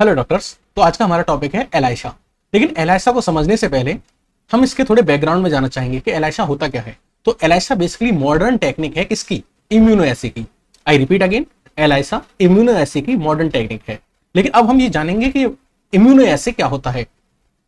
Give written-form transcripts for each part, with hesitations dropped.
Hello doctors. तो आज का हमारा टॉपिक है एलाइशा। लेकिन एलाइशा को समझने से पहले हम इसके थोड़े बैकग्राउंड में जाना चाहेंगे कि एलाइशा होता क्या है। तो एलाइशा बेसिकली मॉडर्न टेक्निक है किसकी? इम्यूनोएसी की। आई रिपीट अगेन, एलाइशा इम्यूनोएसी की मॉडर्न टेक्निक है। लेकिन अब हम ये जानेंगे कि इम्यूनोएसी क्या होता है।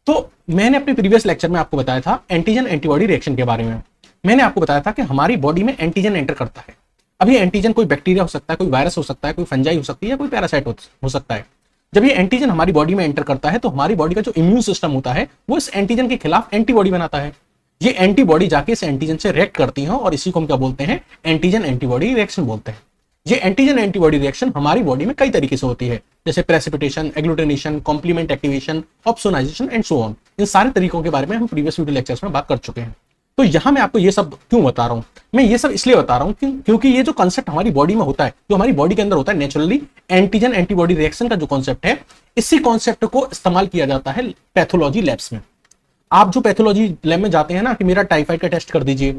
तो मैंने अपने प्रीवियस लेक्चर में आपको बताया था एंटीजन एंटीबॉडी रिएक्शन के बारे में। मैंने आपको बताया था कि हमारी बॉडी में एंटीजन एंटर करता है। अभी एंटीजन कोई बैक्टीरिया हो सकता है, कोई वायरस हो सकता है, कोई फंजाई हो सकती है या कोई पैरासाइट हो सकता है। जब ये एंटीजन हमारी बॉडी में एंटर करता है तो हमारी बॉडी का जो इम्यून सिस्टम होता है वो इस एंटीजन के खिलाफ एंटीबॉडी बनाता है। ये एंटीबॉडी जाके इस एंटीजन से रिएक्ट करती है और इसी को हम क्या बोलते हैं? एंटीजन एंटीबॉडी रिएक्शन बोलते हैं। ये एंटीजन एंटीबॉडी रिएक्शन हमारी बॉडी में कई तरीके से होती है, जैसे precipitation, agglutination, complement activation, opsonization and so on. इन सारे तरीकों के बारे में हम प्रीवियस वीडियो लेक्चर्स में बात कर चुके हैं। तो यहां मैं आपको ये सब क्यों बता रहा हूं? मैं ये सब इसलिए बता रहा हूं क्योंकि ये जो कॉन्सेप्ट हमारी बॉडी में होता है, जो हमारी बॉडी के अंदर होता है नेचुरली, एंटीजन एंटीबॉडी रिएक्शन का जो कॉन्सेप्ट है, इसी कॉन्सेप्ट को इस्तेमाल किया जाता है पैथोलॉजी लैब्स में। आप जो पैथोलॉजी लैब में जाते हैं ना कि मेरा टाइफाइड का टेस्ट कर दीजिए,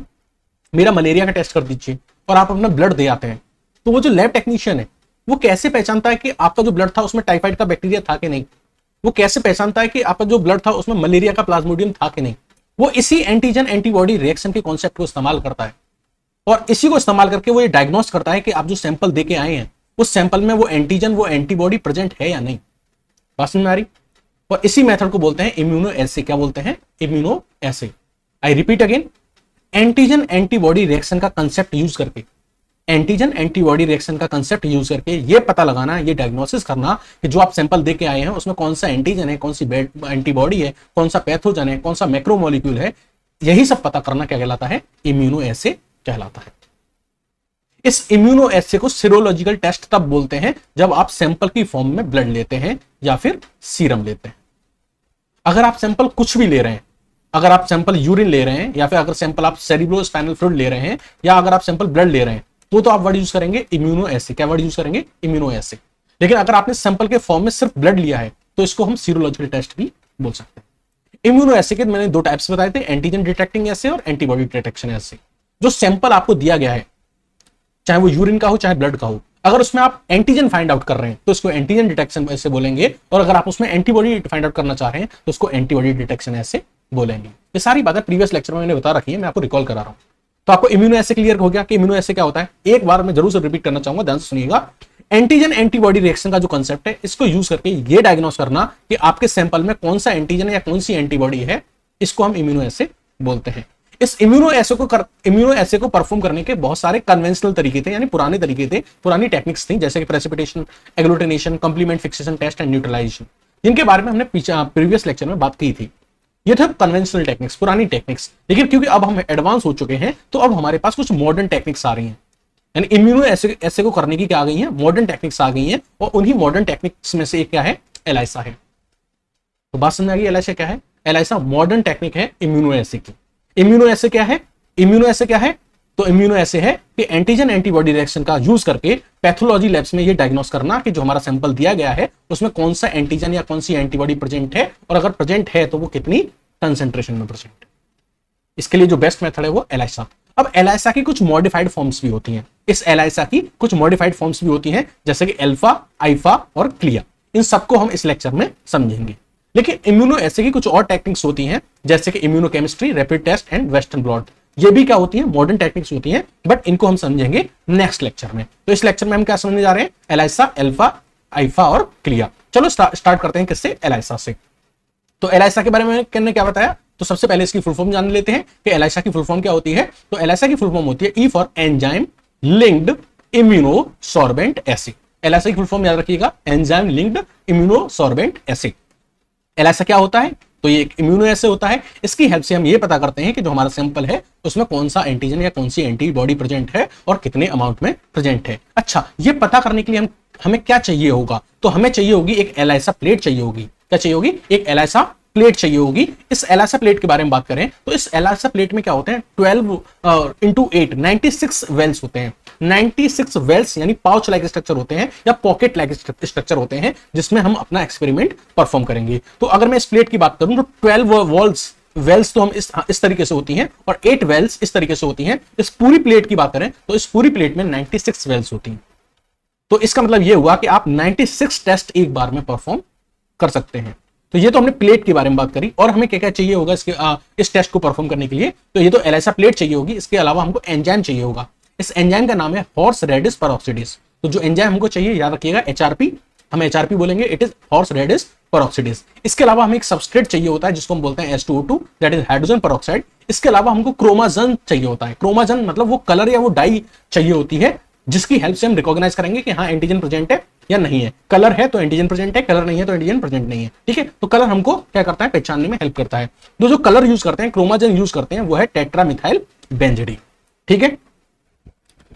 मेरा मलेरिया का टेस्ट कर दीजिए, और आप अपना ब्लड दे आते हैं, तो वो जो लैब टेक्नीशियन है वो कैसे पहचानता है कि आपका जो ब्लड था उसमें टाइफाइड का बैक्टीरिया था कि नहीं? वो कैसे पहचानता है कि आपका जो ब्लड था उसमें मलेरिया का प्लाज्मोडियम था कि नहीं? वो इसी एंटीजन एंटीबॉडी रिएक्शन के कॉन्सेप्ट को इस्तेमाल करता है और इसी को इस्तेमाल करके वो ये डायग्नोस करता है कि आप जो सैंपल देके आए हैं उस सैंपल में वो एंटीजन, वो एंटीबॉडी प्रेजेंट है या नहीं। बात समझ में आ रही? और इसी मेथड को बोलते हैं इम्यूनोएसे। क्या बोलते हैं? Immunoassay. I repeat again, antigen antibody reaction का कंसेप्ट यूज करके, एंटीजन एंटीबॉडी रिएक्शन का कंसेप्ट यूज करके ये पता लगाना, ये डायग्नोसिस करना कि जो आप सैंपल देके आए हैं उसमें कौन सा एंटीजन है, कौन सी एंटीबॉडी है, कौन सा पैथोजन है, कौन सा मैक्रोमोलिक्यूल है, यही सब पता करना क्या कहलाता है? इम्यूनोएसे कहलाता है। इस इम्यूनोएसे को सीरोलॉजिकल टेस्ट तब बोलते हैं जब आप सैंपल की फॉर्म में ब्लड लेते हैं या फिर सीरम लेते हैं। अगर आप सैंपल कुछ भी ले रहे हैं, अगर आप सैंपल यूरिन ले रहे हैं या फिर अगर सैंपल आप सेरिब्रोस्पाइनल फ्लूइड ले रहे हैं या अगर आप सैंपल ब्लड ले रहे हैं, तो आप वर्ड यूज करेंगे इम्यूनोएसे। क्या वर्ड यूज करेंगे? इम्यूनोएसे। लेकिन अगर आपने सैंपल के फॉर्म में सिर्फ ब्लड लिया है तो इसको हम सीरोलॉजिकल टेस्ट भी बोल सकते हैं। इम्यूनोएसे के मैंने दो टाइप्स बताए थे, एंटीजन डिटेक्टिंग एसे और एंटीबॉडी डिटेक्शन एसे। जो सैंपल आपको दिया गया है, चाहे वो यूरिन का हो चाहे ब्लड का हो, अगर उसमें आप एंटीजन फाइंड आउट कर रहे हैं तो इसको एंटीजन डिटेक्शन ऐसे बोलेंगे, और अगर आप उसमें एंटीबॉडी फाइंड आउट करना चाह रहे हैं तो उसको एंटीबॉडी डिटेक्शन ऐसे बोलेंगे। ये सारी बातें प्रीवियस लेक्चर में मैंने बता रखी है, मैं आपको रिकॉल करा रहा हूं। तो आपको इम्यूनोएसे क्लियर हो गया कि इम्यूनोएसे क्या होता है? एक बार मैं जरूर से रिपीट करना चाहूंगा, ध्यान से सुनिएगा। एंटीजन एंटीबॉडी रिएक्शन का जो कंसेप्ट है, इसको यूज करके ये डायग्नोस करना कि आपके सैंपल में कौन सा एंटीजन या कौन सी एंटीबॉडी है, इसको हम इम्यूनोएसे बोलते हैं। इस इम्यूनोएसे को परफॉर्म करने के बहुत सारे कन्वेंशनल तरीके थे, यानी पुराने तरीके थे, पुरानी टेक्निक्स थी, जैसे कि precipitation, agglutination, complement fixation test and neutralisation, जिनके बारे में हमने प्रीवियस लेक्चर में बात की थी। ये थे कन्वेंशनल टेक्निक्स, पुरानी टेक्निक्स। लेकिन क्योंकि अब हम एडवांस हो चुके हैं तो अब हमारे पास कुछ मॉडर्न टेक्निक्स आ रही हैं, यानी इम्यूनोएसे को करने की क्या आ गई है? मॉडर्न टेक्निक्स आ गई हैं, और उन्हीं मॉडर्न टेक्निक्स में से एक क्या है? एलाइसा है। तो बात समझ आ गई एलाइसा क्या है? एलाइसा मॉडर्न टेक्निक है इम्यूनोएसे की। इम्यूनोएसे क्या है? इम्यूनोएसे क्या है? तो इम्यूनोएसे है कि एंटीजन एंटीबॉडी रिएक्शन का यूज करके पैथोलॉजी लैब्स में ये डायग्नोस करना कि जो हमारा सैंपल दिया गया है उसमें कौन सा एंटीजन या कौन सी एंटीबॉडी प्रेजेंट है, और अगर प्रेजेंट है तो वो कितनी कंसेंट्रेशन में प्रेजेंट। इसके लिए जो बेस्ट मेथड है वो एलाइसा। अब एलाइसा की कुछ मॉडिफाइड फॉर्म्स भी होती हैं। इस एलाइसा की कुछ मॉडिफाइड फॉर्म्स भी होती हैं, जैसे कि अल्फा, आइफा और क्लिया। इन सबको हम इस लेक्चर में समझेंगे। लेकिन इम्यूनोएसे की कुछ और टेक्निक्स होती हैं, जैसे कि immunochemistry, rapid test and western blot. ये भी क्या होती है? मॉडर्न टेक्निक्स होती हैं, बट इनको हम समझेंगे नेक्स्ट लेक्चर में। तो इस लेक्चर में हम क्या समझने जा रहे हैं? एलाइसा, अल्फा, आइफा और क्लिया। चलो स्टार्ट करते हैं किससे? एलाइसा से। तो एलाइसा के बारे में मैंने क्या बताया? तो सबसे पहले इसकी फुल फॉर्म जान लेते हैं कि एलाइसा की फुल फॉर्म क्या होती है। तो एलाइसा की फुल फॉर्म होती है E for enzyme linked immunosorbent acid. ELISA की फुल फॉर्म याद रखिएगा, enzyme linked immunosorbent acid. ELISA क्या होता है? तो ये एक इम्यूनोएसे होता है। इसकी हेल्प से हम ये पता करते हैं कि जो हमारा सैंपल है उसमें कौन सा एंटीजन या कौन सी एंटीबॉडी प्रेजेंट है और कितने अमाउंट में प्रेजेंट है। अच्छा, ये पता करने के लिए हमें क्या चाहिए होगा? तो हमें चाहिए होगी एक एलाइसा प्लेट चाहिए होगी। क्या चाहिए होगी? एक एलाइसा प्लेट चाहिए होगी। इस एलाइसा प्लेट के बारे में बात करें तो इस एलाइसा प्लेट में क्या होते हैं? 12 into 8 96 वेल्स होते हैं। 96 वेल्स यानी पाउच लाइक स्ट्रक्चर होते हैं या पॉकेट लाइक स्ट्रक्चर होते हैं, जिसमें हम अपना एक्सपेरिमेंट परफॉर्म करेंगे। तो अगर मैं इस प्लेट की बात करूं तो 12 वेल्स तो हम इस तरीके से होती हैं और 8 वेल्स इस तरीके से होती हैं। इस पूरी प्लेट की बात करें तो इस पूरी प्लेट में 96 वेल्स होती हैं। तो इसका मतलब यह हुआ कि आप 96 टेस्ट एक बार में परफॉर्म कर सकते हैं। तो ये तो हमने प्लेट के बारे में बात करी, और हमें क्या क्या चाहिए होगा इसके इस टेस्ट को परफॉर्म करने के लिए। तो ये तो एलाइसा प्लेट चाहिए होगी, इसके अलावा हमको एंजाइम चाहिए होगा। इस एंजाइम का नाम है हॉर्स रेडिस पेरोक्सिडेज। तो जो एंजाइम हमको चाहिए, याद रखिएगा एचआरपी, हम एचआरपी बोलेंगे, इट इज हॉर्स रेडिस पेरोक्सिडेज। इसके अलावा हमें एक सबस्ट्रेट चाहिए होता है जिसको हम बोलते हैं H2O2, that is hydrogen peroxide. इसके अलावा हमको क्रोमाजन चाहिए होता है। क्रोमाजन मतलब वो कलर या वो डाई चाहिए होती है जिसकी हेल्प से हम रिकॉग्नाइज करेंगे कि हाँ एंटीजन प्रेजेंट है या नहीं है। कलर है तो एंटीजन प्रेजेंट है, कलर नहीं है तो एंटीजन प्रेजेंट नहीं है। ठीक है, तो कलर हमको क्या करता है, पहचानने में हेल्प करता है। तो जो कलर यूज करते हैं, क्रोमाजन यूज करते हैं, वो है टेट्रामिथाइल बेंजडीन। ठीक है,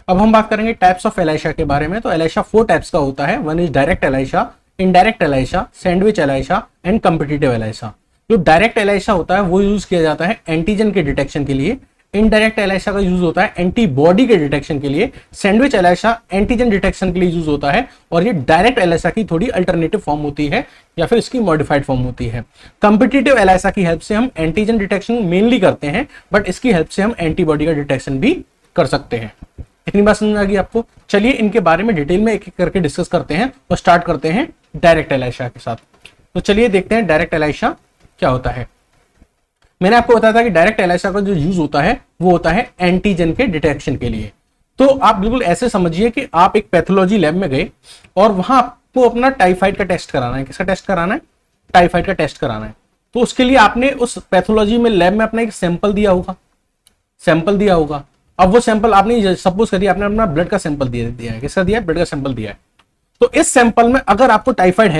अब हम बात करेंगे टाइप्स ऑफ एलाइशा के बारे में। तो एलाइशा 4 टाइप्स का होता है। One is direct Elisha, indirect Elisha, sandwich Elisha and competitive Elisha. जो डायरेक्ट एलाइशा होता है वो यूज किया जाता है एंटीजन के डिटेक्शन के लिए। इनडायरेक्ट एलाइशा का यूज होता है एंटीबॉडी के डिटेक्शन के लिए। सैंडविच एलाइशा एंटीजन डिटेक्शन के लिए यूज होता है, और ये डायरेक्ट एलाइशा की थोड़ी अल्टरनेटिव फॉर्म होती है या फिर इसकी मॉडिफाइड फॉर्म होती है। कॉम्पिटिटिव एलाइशा की हेल्प से हम एंटीजन डिटेक्शन मेनली करते हैं, बट इसकी हेल्प से हम एंटीबॉडी का डिटेक्शन भी कर सकते हैं। इतनी बात समझ आ गई आपको? चलिए इनके बारे में डिटेल में एक एक करके डिस्कस करते हैं और स्टार्ट करते हैं डायरेक्ट एलाइशा के साथ। तो चलिए देखते हैं डायरेक्ट एलाइशा क्या होता है। मैंने आपको बताया था कि डायरेक्ट एलाइशा का जो यूज होता है वो होता है एंटीजन के डिटेक्शन के लिए। तो आप बिल्कुल ऐसे समझिए कि आप एक पैथोलॉजी लैब में गए और वहां आपको अपना टाइफाइड का टेस्ट कराना है। किसका टेस्ट कराना है? टाइफाइड का टेस्ट कराना है। तो उसके लिए आपने उस पैथोलॉजी में लैब में अपना एक सैंपल दिया होगा। अब वो सैंपल आपने सपोज करिए आपने अपना ब्लड का सैंपल दिया है। किसका दिया है? ब्लड का सैंपल दिया है। तो इस सैंपल में अगर आपको टाइफाइड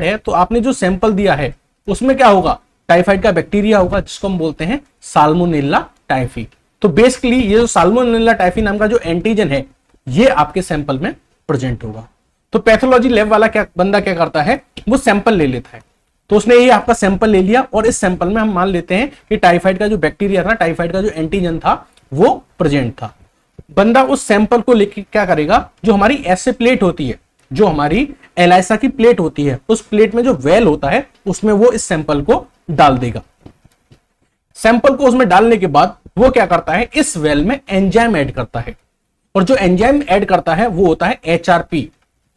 है तो आपने जो सैंपल दिया है उसमें क्या होगा? टाइफाइड का बैक्टीरिया होगा जिसको हम बोलते हैं साल्मोनेला टाइफी। तो बेसिकली ये जो साल्मोनेला टाइफी नाम का जो एंटीजन है ये आपके सैंपल में प्रेजेंट होगा। तो पैथोलॉजी लैब वाला बंदा क्या करता है, वो सैंपल ले लेता है। तो उसने ये आपका सैंपल ले लिया और इस सैंपल में हम मान लेते हैं कि टाइफाइड का जो बैक्टीरिया था, टाइफाइड का जो एंटीजन था वो प्रेजेंट था। बंदा उस सैंपल को लेके क्या करेगा, जो हमारी ऐसे प्लेट होती है, जो हमारी एलाइसा की प्लेट होती है, उस प्लेट में जो वेल होता है उसमें वो इस सैंपल को डाल देगा। सैंपल को उसमें डालने के बाद वो क्या करता है, इस वेल में एंजाइम ऐड करता है, और जो एंजाइम ऐड करता है वो होता है HRP,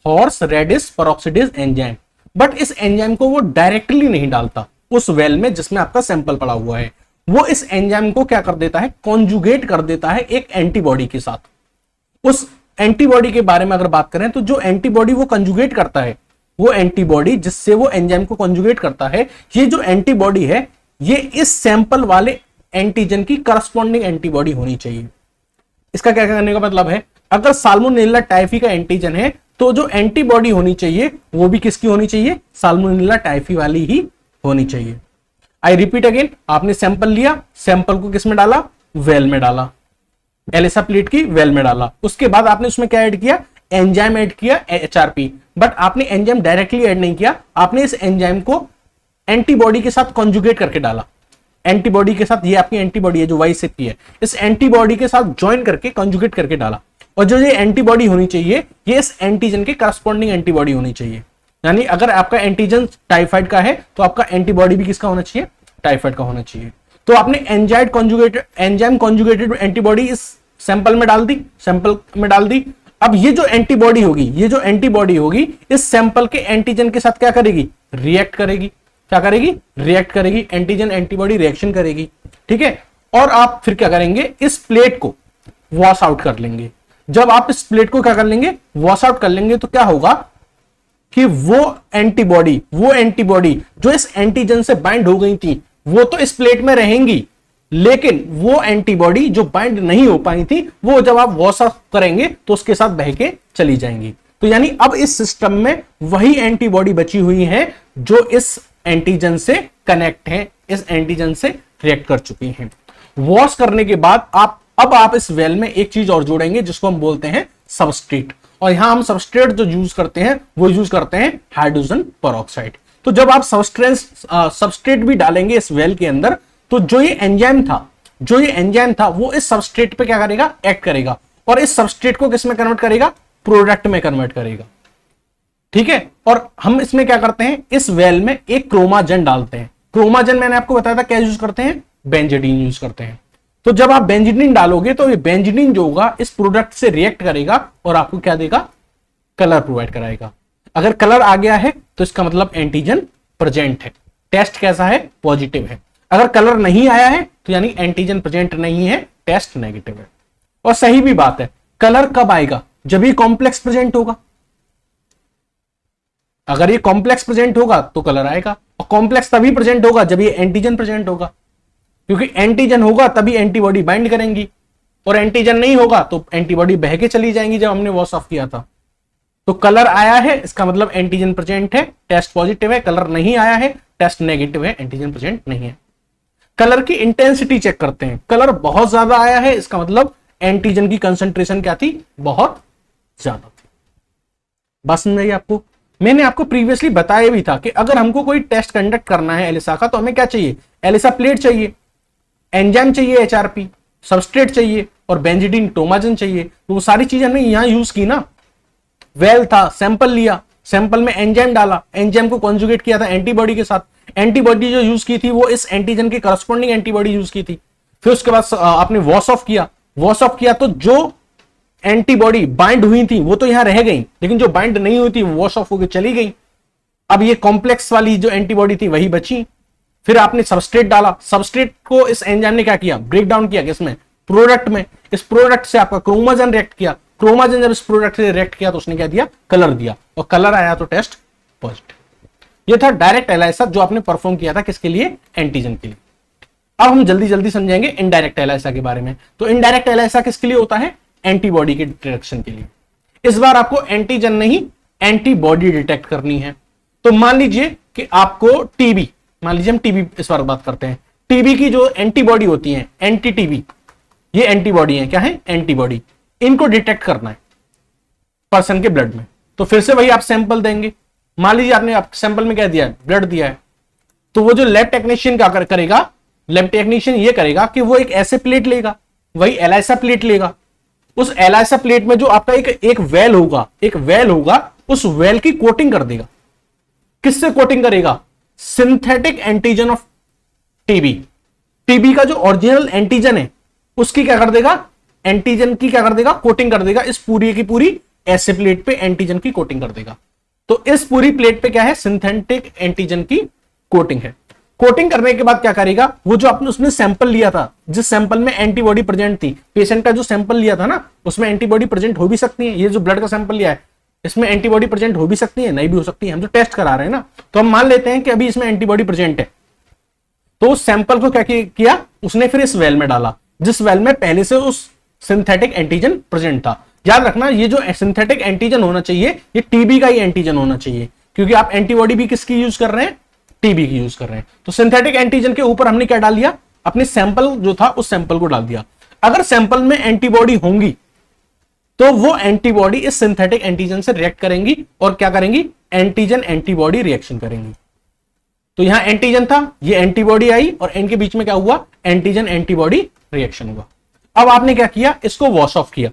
horse radish peroxidase enzyme. But इस एंजाइम को वो डायरेक्टली नहीं डालता उस वेल में जिसमें आपका सैंपल पड़ा हुआ है। वो इस एंजाइम को क्या कर देता है, कॉन्जुगेट कर देता है एक एंटीबॉडी के साथ। उस एंटीबॉडी के बारे में अगर बात करें तो जो एंटीबॉडी वो कंजुगेट करता है, वो एंटीबॉडी जिससे वो एंजाइम को कंजुगेट करता है, ये जो एंटीबॉडी है ये इस सैंपल वाले एंटीजन की करस्पॉन्डिंग एंटीबॉडी होनी चाहिए। इसका क्या करने का मतलब है, अगर साल्मोनेला टाइफी का एंटीजन है तो जो एंटीबॉडी होनी चाहिए वो भी किसकी होनी चाहिए, साल्मोनेला टाइफी वाली ही होनी चाहिए। आई रिपीट अगेन, आपने सैंपल लिया, सैंपल को किस में डाला, वेल में डाला, एलिसा प्लेट की वेल में डाला। उसके बाद आपने उसमें क्या ऐड किया, एंजाइम ऐड किया HRP। बट आपने एंजाइम डायरेक्टली ऐड नहीं किया, आपने इस एंजाइम को एंटीबॉडी के साथ कॉन्जुगेट करके डाला। एंटीबॉडी के साथ, ये आपकी एंटीबॉडी है जो वाई से की है, इस एंटीबॉडी के साथ ज्वाइन करके कॉन्जुगेट करके डाला। और जो ये एंटीबॉडी होनी चाहिए ये इस एंटीजन के करस्पॉन्डिंग एंटीबॉडी होनी चाहिए। यानी अगर आपका एंटीजन टाइफाइड का है तो आपका एंटीबॉडी भी किसका होना चाहिए, टाइफाइड का होना चाहिए। तो आपने एंजाइम कॉन्जुगेटेड एंटीबॉडी इस सैंपल में डाल दी। अब ये जो एंटीबॉडी होगी इस सैंपल के एंटीजन के साथ क्या करेगी, रिएक्ट करेगी। एंटीजन एंटीबॉडी रिएक्शन करेगी। ठीक है, और आप फिर क्या करेंगे, इस प्लेट को वॉश आउट कर लेंगे। जब आप इस प्लेट को क्या कर लेंगे, वॉश आउट कर लेंगे, तो क्या होगा कि वो एंटीबॉडी जो इस एंटीजन से बाइंड हो गई थी वो तो इस प्लेट में रहेंगी, लेकिन वो एंटीबॉडी जो बाइंड नहीं हो पाई थी वो जब आप वॉश ऑफ करेंगे तो उसके साथ बह के चली जाएंगी। तो यानी अब इस सिस्टम में वही एंटीबॉडी बची हुई है जो इस एंटीजन से कनेक्ट है, इस एंटीजन से रिएक्ट कर चुकी हैं। वॉश करने के बाद अब आप इस वेल में एक चीज और जोड़ेंगे जिसको हम बोलते हैं सबस्ट्रेट। और यहां हम सबस्ट्रेट जो यूज करते हैं वो यूज करते हैं हाइड्रोजन पेरोक्साइड। तो जब आप सबस्ट्रेट भी डालेंगे इस वेल के अंदर तो जो ये एंजाइम था वो इस सबस्ट्रेट पे क्या करेगा, एक्ट करेगा, और इस सबस्ट्रेट को किस में कन्वर्ट करेगा, प्रोडक्ट में कन्वर्ट करेगा। ठीक है, और हम इसमें क्या करते हैं, इस वेल में एक क्रोमाजन डालते हैं। क्रोमाजन मैंने आपको बताया था क्या यूज करते हैं, बेंजीडीन यूज करते हैं। तो जब आप बेंजीडीन डालोगे तो ये बेंजीडीन जो होगा इस प्रोडक्ट से रिएक्ट करेगा और आपको क्या देगा, कलर प्रोवाइड कराएगा। अगर कलर आ गया है तो इसका मतलब एंटीजन प्रेजेंट है, टेस्ट कैसा है, पॉजिटिव है। अगर कलर नहीं आया है तो यानी एंटीजन प्रेजेंट नहीं है, टेस्ट नेगेटिव है। और सही भी बात है, कलर कब आएगा, जब ये कॉम्प्लेक्स प्रेजेंट होगा। अगर ये कॉम्प्लेक्स प्रेजेंट होगा तो कलर आएगा, और कॉम्प्लेक्स तभी प्रेजेंट होगा जब ये एंटीजन प्रेजेंट होगा, क्योंकि एंटीजन होगा तभी एंटीबॉडी बाइंड करेंगी, और एंटीजन नहीं होगा तो एंटीबॉडी बह के चली जाएंगी जब हमने वॉश ऑफ किया था। तो कलर आया है इसका मतलब एंटीजन प्रेजेंट है, टेस्ट पॉजिटिव है। कलर नहीं आया है, टेस्ट नेगेटिव है, एंटीजन प्रेजेंट नहीं है। कलर की इंटेंसिटी चेक करते हैं, कलर बहुत ज्यादा आया है इसका मतलब एंटीजन की कंसंट्रेशन क्या थी, बहुत ज्यादा थी। बात समझ आई आपको? मैंने आपको प्रीवियसली बताया भी था कि अगर हमको कोई टेस्ट कंडक्ट करना है एलिसा का तो हमें क्या चाहिए, एलिसा प्लेट चाहिए, एंजाइम चाहिए एचआरपी, सबस्ट्रेट चाहिए और बेंजीडीन टोमाजन चाहिए। तो वो सारी चीजें हमने यहां यूज की ना। वेल था, सैंपल लिया, सैंपल में एंजाइम डाला, एंजाइम को कॉन्जुगेट किया था एंटीबॉडी के साथ, एंटीबॉडी जो यूज की थी वो इस एंटीजन की करस्पॉन्डिंग एंटीबॉडी यूज की थी। फिर उसके बाद आपने वॉश ऑफ किया, वॉश ऑफ किया तो जो एंटीबॉडी बाइंड हुई थी वो तो यहां रह गई, लेकिन जो बाइंड नहीं हुई थी वो वॉश ऑफ होकर चली गई। अब ये कॉम्प्लेक्स वाली जो एंटीबॉडी थी वही बची। फिर आपने सबस्ट्रेट डाला, सबस्ट्रेट को इस एंजाइम ने क्या किया, ब्रेक डाउन किया किसमें, प्रोडक्ट में। इस प्रोडक्ट से आपका क्रोमोजन रिएक्ट किया, क्रोमोजन जब इस प्रोडक्ट से रिएक्ट किया तो उसने क्या दिया, कलर दिया, और कलर आया तो टेस्ट पॉजिटिव। ये था डायरेक्ट एलाइसा जो आपने परफॉर्म किया था किसके लिए, एंटीजन के लिए। अब हम जल्दी जल्दी समझेंगे इनडायरेक्ट एलाइसा के बारे में। तो इनडायरेक्ट एलाइसा किसके लिए होता है, एंटीबॉडी के डिटेक्शन के लिए। इस बार आपको एंटीजन नहीं एंटीबॉडी डिटेक्ट करनी है। तो मान लीजिए कि आपको टीबी, मान लीजिए हम टीबी इस बार बात करते हैं, टीबी की जो एंटीबॉडी होती है, एंटी टीबी, ये एंटीबॉडी है, क्या है, एंटीबॉडी। इनको डिटेक्ट करना है पर्सन के ब्लड में। तो फिर से वही आप सैंपल देंगे। मान लीजिए आपने सैंपल में क्या दिया है, ब्लड दिया है। तो वो जो लैब टेक्नीशियन क्या करेगा, लैब टेक्नीशियन ये करेगा कि वो एक ऐसे प्लेट लेगा, वही एलाइसा प्लेट लेगा। उस एलाइसा प्लेट में जो आपका एक वेल होगा, एक वेल होगा, उस वेल की कोटिंग कर देगा। किससे कोटिंग करेगा, synthetic antigen of TB. TB का जो ओरिजिनल एंटीजन है उसकी क्या कर देगा, एंटीजन की क्या कर देगा, कोटिंग कर देगा। इस पूरी की पूरी ऐसे प्लेट पे एंटीजन की कोटिंग कर देगा। तो इस पूरी प्लेट पे क्या है, सिंथेटिक एंटीजन की कोटिंग है। कोटिंग करने के बाद क्या करेगा, वो जो आपने उसने सैंपल लिया था, जिस सैंपल में एंटीबॉडी प्रेजेंट थी, पेशेंट का जो सैंपल लिया था ना, उसमें एंटीबॉडी प्रेजेंट हो भी सकती है। ये जो ब्लड का सैंपल लिया है इसमें एंटीबॉडी प्रेजेंट हो भी सकती है, नहीं भी हो सकती है, हम जो टेस्ट करा रहे हैं ना। तो हम मान लेते हैं कि अभी इसमें एंटीबॉडी प्रेजेंट है। तो उस सैंपल को क्या किया उसने, फिर इस वेल में डाला जिस वेल में पहले से उस सिंथेटिक एंटीजन प्रेजेंट था। याद रखना, ये जो सिंथेटिक एंटीजन होना चाहिए ये टीबी का ही एंटीजन होना चाहिए, क्योंकि आप एंटीबॉडी भी किसकी यूज कर रहे हैं, टीबी की यूज कर रहे हैं। तो सिंथेटिक एंटीजन के ऊपर हमने क्या डाल दिया, अपने सैंपल जो था उस सैंपल को डाल दिया। अगर सैंपल में एंटीबॉडी होंगी तो वो एंटीबॉडी इस सिंथेटिक एंटीजन से रिएक्ट करेंगी और क्या करेंगी, एंटीजन एंटीबॉडी रिएक्शन करेंगी। तो यहां एंटीजन था, ये एंटीबॉडी आई और इनके बीच में क्या हुआ, एंटीजन एंटीबॉडी रिएक्शन हुआ। अब आपने क्या किया, इसको वॉश ऑफ किया।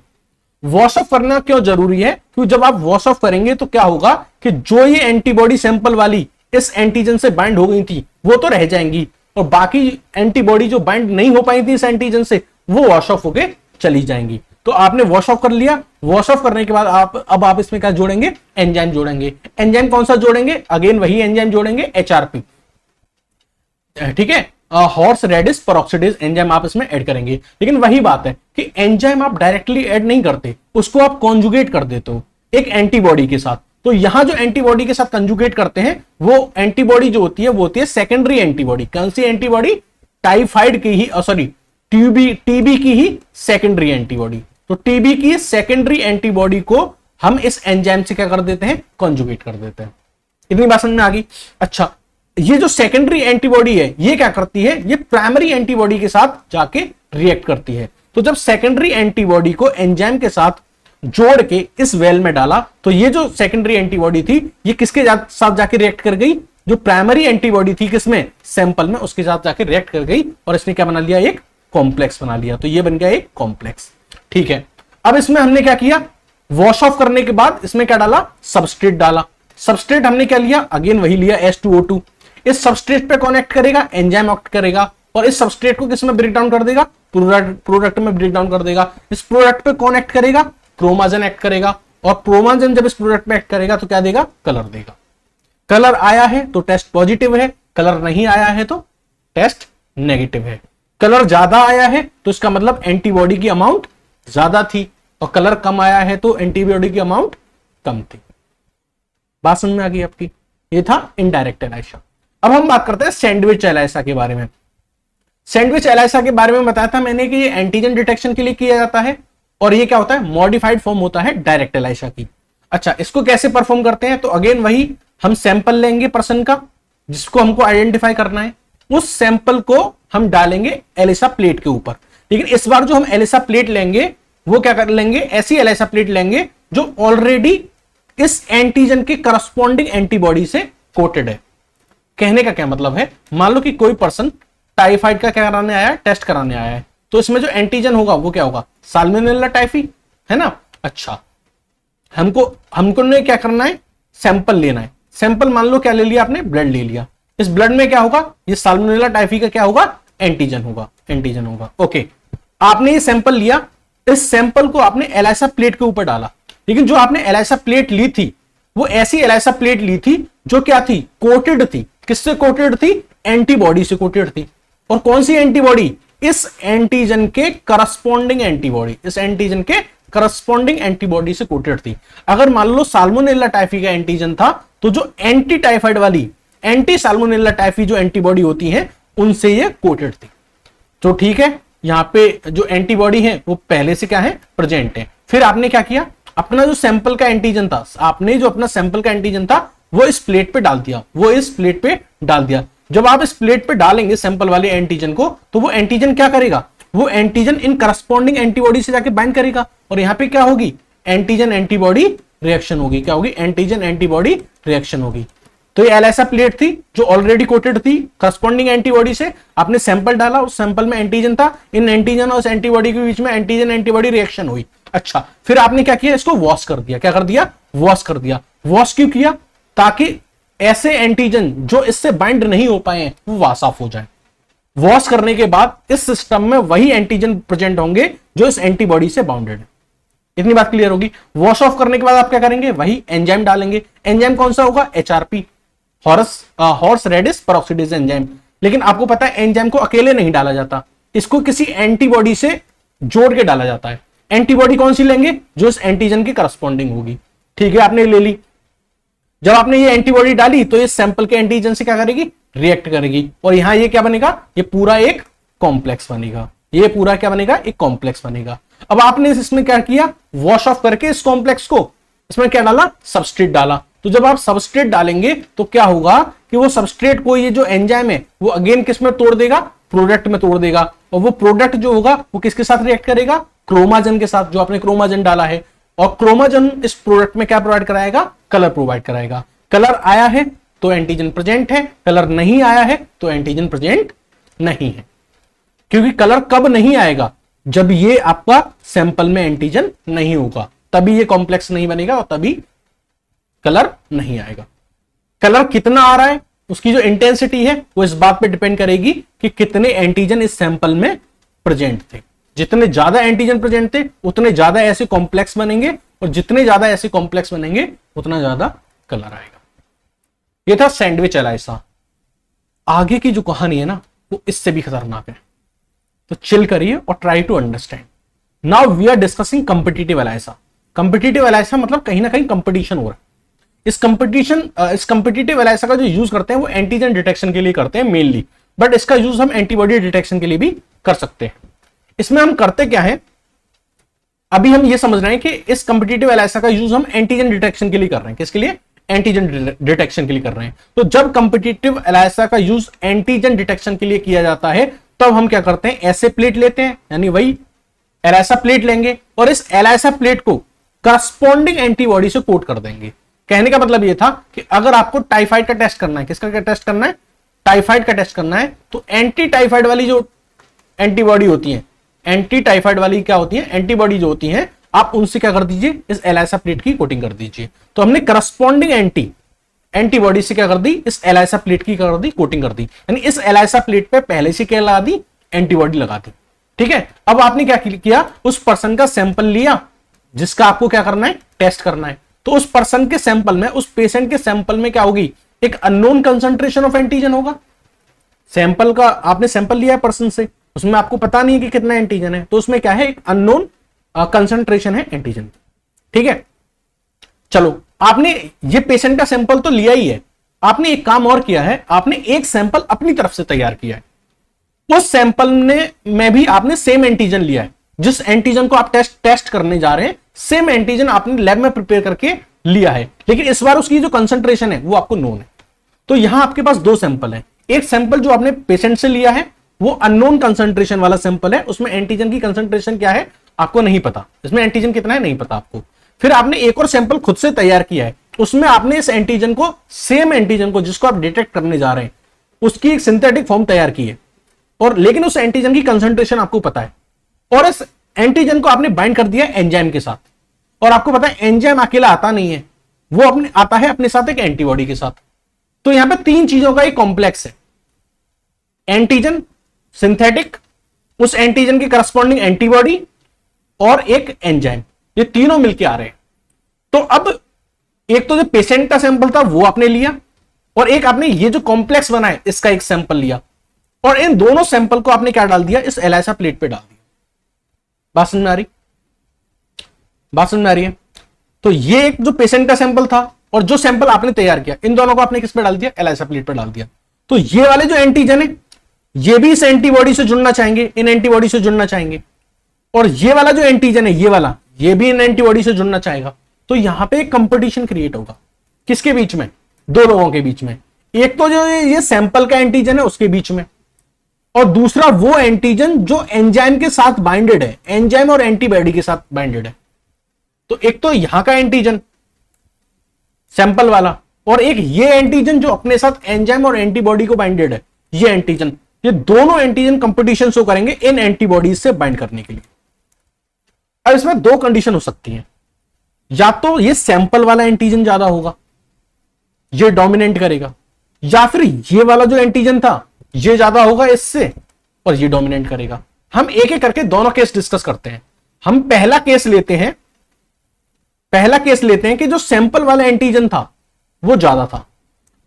वॉश ऑफ करना क्यों जरूरी है, क्योंकि जब आप वॉश ऑफ करेंगे तो क्या होगा कि जो ये एंटीबॉडी सैंपल वाली इस एंटीजन से बाइंड हो गई थी वो तो रह जाएंगी, और बाकी एंटीबॉडी जो बाइंड नहीं हो पाई थी इस एंटीजन से वो वॉश ऑफ होके चली जाएंगी। तो आपने वॉश ऑफ कर लिया। वॉश ऑफ करने के बाद आप इसमें क्या जोड़ेंगे, एंजाइम जोड़ेंगे। एंजाइम कौन सा जोड़ेंगे, अगेन वही एंजाइम जोड़ेंगे, एचआरपी, ठीक है, हॉर्स रेडिस पेरोक्सिडेज एंजाइम आप इसमें ऐड करेंगे। लेकिन वही बात है कि एंजाइम आप डायरेक्टली ऐड नहीं करते, उसको आप कॉन्जुगेट कर देते हो एक एंटीबॉडी के साथ। तो यहां जो एंटीबॉडी के साथ कंजुगेट करते हैं वो एंटीबॉडी जो होती है वो होती है सेकेंडरी एंटीबॉडी। कौन सी एंटीबॉडी, टाइफाइड की ही, सॉरी टीबी की ही सेकेंडरी एंटीबॉडी। तो टीबी की सेकेंडरी एंटीबॉडी को हम इस एंजाइम से क्या कर देते हैं, कॉन्जुगेट कर देते हैं। इतनी बात समझ में आ गई। अच्छा, ये जो सेकेंडरी एंटीबॉडी है ये क्या करती है, ये प्राइमरी एंटीबॉडी के साथ जाके रिएक्ट करती है। तो जब सेकेंडरी एंटीबॉडी को एंजाइम के साथ जोड़ के इस वेल में डाला तो ये जो सेकेंडरी एंटीबॉडी थी ये किसके साथ जाके रिएक्ट कर गई, जो प्राइमरी एंटीबॉडी थी किसमें, सैंपल में, उसके साथ जाके रिएक्ट कर गई और इसने क्या बना लिया, एक कॉम्प्लेक्स बना लिया। तो ये बन गया एक कॉम्प्लेक्स। ठीक है, अब इसमें हमने क्या किया, वॉश ऑफ करने के बाद इसमें क्या डाला, सबस्ट्रेट डाला। सबस्ट्रेट हमने क्या लिया, अगेन वही लिया H2O2। इस सबस्ट्रेट पे कनेक्ट करेगा, एंजाइम एक्ट करेगा और इस सबस्ट्रेट को किसमें ब्रेक डाउन कर देगा, प्रोडक्ट में ब्रेक डाउन कर देगा। इस प्रोडक्ट पे कौन एक्ट करेगा, क्रोमाजन एक्ट करेगा और क्रोमाजन जब इस प्रोडक्ट में एक्ट करेगा तो क्या देगा, कलर देगा। कलर आया है तो टेस्ट पॉजिटिव है, कलर नहीं आया है तो टेस्ट नेगेटिव है। कलर ज्यादा आया है तो इसका मतलब एंटीबॉडी की अमाउंट ज्यादा थी, और कलर कम आया है तो एंटीबॉडी की अमाउंट कम थी। बात समझ में आ गई आपकी? ये था इनडायरेक्ट एलाइसा। अब हम बात करते हैं सैंडविच एलाइसा के बारे में। सैंडविच एलाइसा के बारे में बताया था मैंने कि ये एंटीजन डिटेक्शन के लिए किया जाता है, और ये क्या होता है, मॉडिफाइड फॉर्म होता है डायरेक्ट एलाइसा की। अच्छा, इसको कैसे परफॉर्म करते हैं, तो अगेन वही, हम सैंपल लेंगे पर्सन का जिसको हमको आइडेंटिफाई करना है, उस सैंपल को हम डालेंगे एलिसा प्लेट के ऊपर। लेकिन इस बार जो हम एलिसा प्लेट लेंगे वो क्या कर लेंगे, ऐसी एलिसा प्लेट लेंगे जो ऑलरेडी इस एंटीजन के करस्पॉन्डिंग एंटीबॉडी से कोटेड है। कहने का क्या मतलब है, मान लो कि कोई पर्सन टाइफाइड का क्या कराने आया है, टेस्ट कराने आया है, तो इसमें जो एंटीजन होगा वो क्या होगा, साल्मोनेला टाइफी, है ना। अच्छा, हमको ने क्या करना है, सैंपल लेना है। सैंपल मान लो क्या ले लिया आपने, ब्लड ले लिया। इस ब्लड में क्या होगा, ये साल्मोनेला टाइफी का क्या होगा, एंटीजन होगा। ओके, आपने ये सैंपल लिया, इस सैंपल को आपने एलाइसा प्लेट के ऊपर डाला। लेकिन जो आपने एलाइसा प्लेट ली थी वो ऐसी एलाइसा प्लेट ली थी जो क्या थी, कोटेड थी। किससे कोटेड थी, एंटीबॉडी से कोटेड थी। और कौन सी एंटीबॉडी, इस एंटीजन के करस्पॉन्डिंग एंटीबॉडी, इस एंटीजन के करस्पॉन्डिंग एंटीबॉडी से कोटेड थी। अगर मान लो साल्मोनेला टाइफी का एंटीजन था तो जो एंटी टाइफाइड वाली, एंटी साल्मोनेला टाइफी जो एंटीबॉडी होती है उनसे ये कोटेड थी। तो ठीक है, यहां पे जो एंटीबॉडी है वो पहले से क्या है, प्रेजेंट है। फिर आपने क्या किया, अपना जो सैंपल का एंटीजन था, आपने जो अपना सैंपल का एंटीजन था वो इस प्लेट पे डाल दिया। जब आप इस प्लेट पे डालेंगे सैंपल वाले एंटीजन को, तो वो एंटीजन क्या करेगा, वो एंटीजन इन करस्पॉन्डिंग एंटीबॉडी से जाके बाइंड करेगा, और यहां पे क्या होगी, एंटीजन एंटीबॉडी रिएक्शन होगी। क्या होगी, एंटीजन एंटीबॉडी रिएक्शन होगी। तो ये एलाइसा प्लेट थी जो ऑलरेडी कोटेड थी करस्पॉन्डिंग एंटीबॉडी से। आपने सैंपल डाला, उस सैंपल में एंटीजन था, इन एंटीजन और उस एंटीबॉडी के बीच में एंटीजन एंटीबॉडी रिएक्शन हुई। अच्छा, फिर आपने क्या किया, इसको वॉश कर दिया। क्या कर दिया, वॉश कर दिया। वॉश क्यों किया, ताकि ऐसे एंटीजन जो इससे बाइंड नहीं हो पाए हैं वो वॉश ऑफ हो जाए। वॉश करने के बाद इस सिस्टम में वही एंटीजन प्रेजेंट होंगे जो इस एंटीबॉडी से बाउंडेड है। इतनी बात क्लियर होगी। वॉश ऑफ करने के बाद आप क्या करेंगे, वही एंजाइम डालेंगे। एंजाइम कौन सा होगा, HRP, horse radish peroxidase enzyme. लेकिन आपको पता है एंजाइम को अकेले नहीं डाला जाता, इसको किसी एंटीबॉडी से जोड़ के डाला जाता है। एंटीबॉडी कौन सी लेंगे, जो इस एंटीजन की करस्पॉन्डिंग होगी। ठीक है, आपने ले ली। जब आपने ये एंटीबॉडी डाली तो ये सैंपल के एंटीजन से क्या करेगी, रिएक्ट करेगी, और यहां ये क्या बनेगा, ये पूरा एक कॉम्प्लेक्स बनेगा। ये पूरा क्या बनेगा, एक कॉम्प्लेक्स बनेगा। अब आपने इसमें क्या किया, वॉश ऑफ करके इस कॉम्प्लेक्स को इसमें क्या डाला, सबस्ट्रेट डाला। तो जब आप सबस्ट्रेट डालेंगे तो क्या होगा कि वो सबस्ट्रेट को ये जो एंजाइम है वो अगेन किस में तोड़ देगा, प्रोडक्ट में तोड़ देगा। और वो प्रोडक्ट जो होगा वो किसके साथ रिएक्ट करेगा, क्रोमाजन के साथ, जो आपने क्रोमाजन डाला है। और क्रोमाजन इस प्रोडक्ट में क्या प्रोवाइड कराएगा, कलर प्रोवाइड कराएगा। कलर आया है तो एंटीजन प्रेजेंट है, कलर नहीं आया है तो एंटीजन प्रेजेंट नहीं है। क्योंकि कलर कब नहीं आएगा, जब ये आपका सैंपल में एंटीजन नहीं होगा, तभी ये कॉम्प्लेक्स नहीं बनेगा और तभी कलर नहीं आएगा। कलर कितना आ रहा है, उसकी जो इंटेंसिटी है वो इस बात पे डिपेंड करेगी कि कितने एंटीजन इस सैंपल में प्रेजेंट थे। जितने ज्यादा एंटीजन प्रेजेंट थे उतने ज्यादा ऐसे कॉम्प्लेक्स बनेंगे, और जितने ज्यादा ऐसे कॉम्प्लेक्स बनेंगे उतना ज्यादा कलर आएगा। ये था सैंडविच एलाइसा। आगे की जो कहानी है ना वो इससे भी खतरनाक है, तो चिल करिए और try to understand. Now we are discussing competitive ELISA. Competitive ELISA मतलब कहीं ना कहीं कंपटीशन हो रहा है। इस कॉम्पिटिटिव एलाइसा का जो यूज करते हैं वो एंटीजन डिटेक्शन के लिए करते हैं मेनली, बट इसका यूज हम एंटीबॉडी डिटेक्शन के लिए भी कर सकते हैं। इसमें हम करते क्या है, अभी हम ये समझ रहे हैं कि इस कॉम्पिटिटिव एलाइसा का यूज हम एंटीजन डिटेक्शन के लिए कर रहे हैं। किसके लिए, एंटीजन डिटेक्शन के लिए कर रहे हैं। तो जब कॉम्पिटिटिव एलाइसा का यूज एंटीजन डिटेक्शन के लिए किया जाता है तब हम क्या करते हैं, ऐसे प्लेट लेते हैं, यानी वही एलाइसा प्लेट लेंगे और इस एलाइसा प्लेट को करस्पॉन्डिंग एंटीबॉडी से कोट कर देंगे। कहने का मतलब यह था कि अगर आपको टाइफाइड का टेस्ट करना है, किसका क्या टेस्ट करना है, टाइफाइड का टेस्ट करना है, तो एंटी टाइफाइड वाली जो एंटीबॉडी होती है, एंटी टाइफाइड वाली क्या होती है, एंटीबॉडी जो होती है, आप उनसे क्या कर दीजिए, इस एलाइसा प्लेट की कोटिंग कर दीजिए। तो हमने करस्पॉन्डिंग एंटीबॉडी से क्या कर दी, इस एलाइसा प्लेट की कर दी, कोटिंग कर दी। यानी इस एलाइसा प्लेट पे पहले से क्या लगा दी, एंटीबॉडी लगा दी। ठीक है, अब आपने क्या किया, उस पर्सन का सैंपल लिया, जिसका आपको क्या करना है, टेस्ट करना है। तो उस पर्सन के सैंपल में, उस पेशेंट के सैंपल में क्या होगी, एक अननोन कंसंट्रेशन ऑफ एंटीजन होगा। सैंपल का आपने सैंपल लिया है पर्सन से, उसमें आपको पता नहीं है कि कितना एंटीजन है, तो उसमें क्या है, एक अननोन कंसंट्रेशन है एंटीजन। ठीक है, चलो आपने ये पेशेंट का सैंपल तो लिया ही है, आपने एक काम और किया है, आपने एक सैंपल अपनी तरफ से तैयार किया है। उस सैंपल में भी आपने सेम एंटीजन लिया है, जिस एंटीजन को आप टेस्ट करने जा रहे हैं, सेम एंटीजन आपने लैब में प्रिपेयर करके लिया है, लेकिन इस बार उसकी जो कंसंट्रेशन है वो आपको नोन है। तो यहां आपके पास दो सैंपल है, एक सैंपल जो आपने पेशेंट से लिया है वो अननोन कंसंट्रेशन वाला सैंपल है, उसमें एंटीजन की कंसंट्रेशन क्या है आपको नहीं पता, इसमें एंटीजन कितना है नहीं पता आपको। फिर आपने एक और सैंपल खुद से तैयार किया है, उसमें आपने इस एंटीजन को, सेम एंटीजन को जिसको आप डिटेक्ट करने जा रहे हैं, उसकी एक सिंथेटिक फॉर्म तैयार की है, और लेकिन उस एंटीजन की कंसंट्रेशन आपको पता है, और इस एंटीजन को आपने बाइंड कर दिया एंजाइम के साथ, और आपको पता है एंजाइम अकेला आता नहीं है, वो अपने आता है अपने साथ एक एंटीबॉडी के साथ। तो यहां पे तीन चीजों का एक कॉम्प्लेक्स है, एंटीजन, सिंथेटिक, उस एंटीजन की करस्पॉन्डिंग एंटीबॉडी, और एक एंजाइम, ये तीनों मिलके आ रहे हैं। तो अब एक तो जो पेशेंट का सैंपल था वो आपने लिया, और एक आपने ये जो कॉम्प्लेक्स बना है इसका एक सैंपल लिया, और इन दोनों सैंपल को आपने क्या डाल दिया, इस एलाइसा प्लेट पे डाल दिया। बात समझ में आ रही, बात समझ में आ रही है। तो ये एक जो पेशेंट का सैंपल था और जो सैंपल आपने तैयार किया, इन दोनों को आपने किस पे डाल दिया, एलाइसा प्लेट पे डाल दिया। तो ये वाले जो एंटीजन है ये भी इस एंटीबॉडी से जुड़ना चाहेंगे, इन एंटीबॉडी से जुड़ना चाहेंगे, और ये वाला जो एंटीजन है ये वाला, ये भी इन एंटीबॉडी से जुड़ना चाहेगा। तो यहां पे एक कंपटीशन क्रिएट होगा, किसके बीच में, दो लोगों के बीच में। एक तो जो ये सैंपल का एंटीजन है उसके बीच में, और दूसरा वो एंटीजन जो एंजाइम के साथ बाइंडेड है, एंजाइम और एंटीबॉडी के साथ बाइंडेड है। तो एक तो यहां का एंटीजन सैंपल वाला, और एक ये एंटीजन जो अपने साथ एंजाइम और एंटीबॉडी को बाइंडेड है, ये एंटीजन, ये दोनों एंटीजन कंपटीशन शो करेंगे इन एंटीबॉडीज से बाइंड करने के लिए। अब इसमें दो कंडीशन हो सकती हैं, या तो ये सैंपल वाला एंटीजन ज्यादा होगा, ये डोमिनेट करेगा, या फिर ये वाला जो एंटीजन था ये ज्यादा होगा इससे और ये डोमिनेट करेगा। हम एक एक करके दोनों केस डिस्कस करते हैं। हम पहला केस लेते हैं, पहला केस लेते हैं कि जो सैंपल वाला एंटीजन था वो ज्यादा था।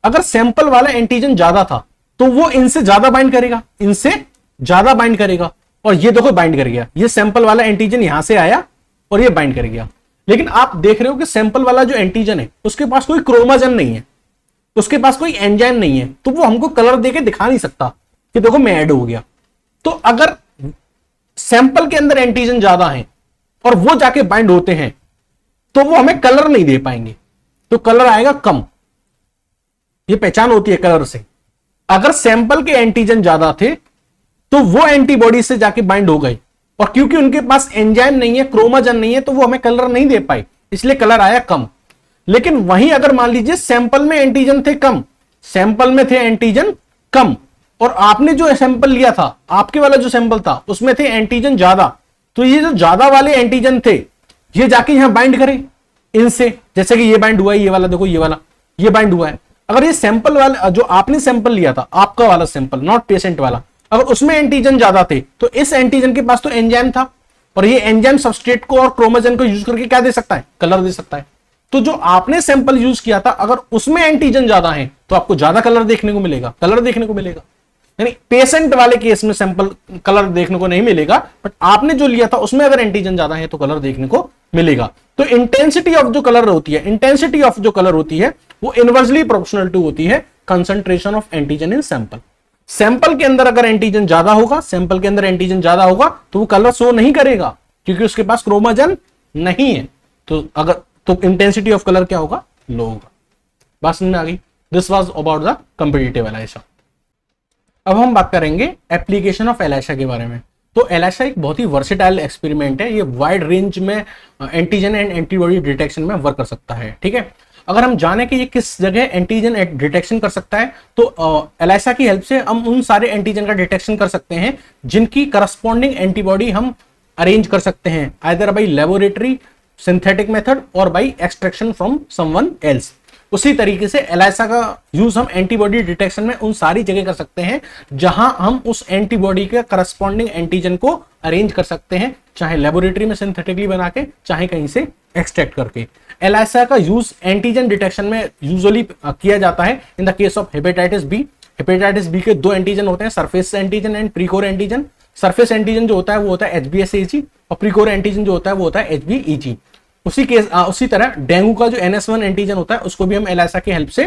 अगर सैंपल वाला एंटीजन ज्यादा था तो वो इनसे ज्यादा बाइंड करेगा, इनसे ज्यादा बाइंड करेगा, और ये देखो बाइंड कर गया, ये सैंपल वाला एंटीजन यहां से आया और ये बाइंड कर गया। लेकिन आप देख रहे हो कि सैंपल वाला जो एंटीजन है उसके पास कोई क्रोमोजन नहीं है, उसके पास कोई एंजाइम नहीं है, तो वो हमको कलर देके दिखा नहीं सकता कि देखो मैं ऐड हो गया। तो अगर सैंपल के अंदर एंटीजन ज्यादा है और वो जाके बाइंड होते हैं तो वो हमें कलर नहीं दे पाएंगे, तो कलर आएगा कम। ये पहचान होती है कलर से। अगर सैंपल के एंटीजन ज्यादा थे तो वो एंटीबॉडी से जाके बाइंड हो गए, और क्योंकि उनके पास एंजाइम नहीं है, क्रोमोजन नहीं है, तो वो हमें कलर नहीं दे पाए, इसलिए कलर आया कम। लेकिन वहीं अगर मान लीजिए सैंपल में एंटीजन थे कम, सैंपल में थे एंटीजन कम, और आपने जो सैंपल लिया था, आपके वाला जो सैंपल था उसमें थे एंटीजन ज्यादा, तो ये जो ज्यादा वाले एंटीजन थे ये जाके यहां बाइंड करें इनसे, जैसे कि ये बाइंड हुआ है, ये वाला देखो, ये वाला ये बाइंड हुआ है। अगर ये सैंपल वाला जो आपने सैंपल लिया था, आपका वाला सैंपल, नॉट पेशेंट वाला, अगर उसमें एंटीजन ज्यादा थे तो इस एंटीजन के पास तो एंजाइम था, और ये एंजाइम सबस्ट्रेट को और क्रोमोजन को यूज करके क्या दे सकता है, कलर दे सकता है। तो जो आपने सैंपल यूज किया था अगर उसमें एंटीजन ज्यादा है तो आपको ज्यादा कलर देखने को मिलेगा, कलर देखने को मिलेगा। यानी पेशेंट वाले केस में सैंपल कलर देखने को नहीं मिलेगा, बट आपने जो लिया था उसमें अगर एंटीजन ज्यादा है तो कलर देखने को मिलेगा। तो इंटेंसिटी ऑफ जो कलर होती है, इंटेंसिटी ऑफ जो कलर होती है वो इनवर्सली प्रोपोर्शनल टू होती है concentration of antigen in sample. Sample के अंदर अगर एंटीजन ज्यादा होगा, सैंपल के अंदर एंटीजन ज्यादा होगा तो वो कलर शो नहीं करेगा क्योंकि उसके पास क्रोमोजन नहीं है। तो अगर तो इंटेंसिटी ऑफ कलर क्या होगा, लो होगा। बात समझ में आ गई। This was about the competitive ELISA. अब हम बात करेंगे एप्लीकेशन ऑफ एलाइसा के बारे में। तो एलाइसा एक बहुत ही वर्सेटाइल एक्सपेरिमेंट है, ये वाइड रेंज में एंटीजन एंड एंटीबॉडी डिटेक्शन में वर्क कर सकता है। ठीक है, अगर हम जाने कि ये किस जगह एंटीजन डिटेक्शन कर सकता है तो एलाइसा की हेल्प से हम उन सारे एंटीजन का डिटेक्शन कर सकते हैं जिनकी करस्पॉन्डिंग एंटीबॉडी हम अरेंज कर सकते हैं, either by laboratory synthetic method और by extraction from someone else. उसी तरीके से एलाइसा का यूज हम एंटीबॉडी डिटेक्शन में उन सारी जगह कर सकते हैं जहां हम उस एंटीबॉडी के करस्पॉन्डिंग एंटीजन को अरेंज कर सकते हैं, चाहे लेबोरेटरी में सिंथेटिकली बना के, चाहे कहीं से एक्सट्रैक्ट करके। एलाइसा का यूज एंटीजन डिटेक्शन में यूजुअली किया जाता है in the case of hepatitis B. Hepatitis B के दो एंटीजन होते हैं, surface antigen and precore antigen. Surface antigen जो होता है वो होता है HBsAg और प्रीकोर एंटीजन जो होता है वो होता है HBEg। उसी तरह डेंगू का जो NS1 एंटीजन होता है उसको भी हम एलाइसा की हेल्प से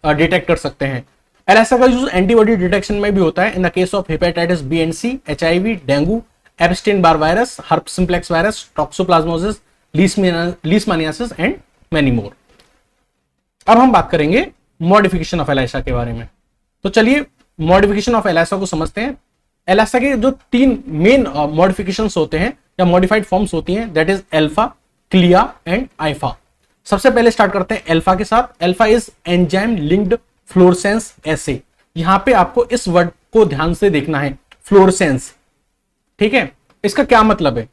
डिटेक्ट कर सकते हैं। एलाइसा का यूज एंटीबॉडी डिटेक्शन में भी होता है in the case of hepatitis B and C, HIV, dengue, Epstein Barr virus, herpes simplex virus, toxoplasmosis, leishmaniasis and many more. अब हम बात करेंगे मॉडिफिकेशन ऑफ एलाइसा के बारे में। तो चलिए मॉडिफिकेशन ऑफ एलाइसा को समझते हैं। एलाइसा के जो 3 मेन मॉडिफिकेशंस होते हैं या मॉडिफाइड फॉर्म्स होती हैं, that is ELFA, CLIA and IFA. सबसे पहले स्टार्ट करते हैं अल्फा के साथ। ELFA is enzyme linked fluorescence assay. यहां पे आपको इस वर्ड को ध्यान से देखना है, फ्लोरेसेंस, ठीक है। इसका क्या मतलब है?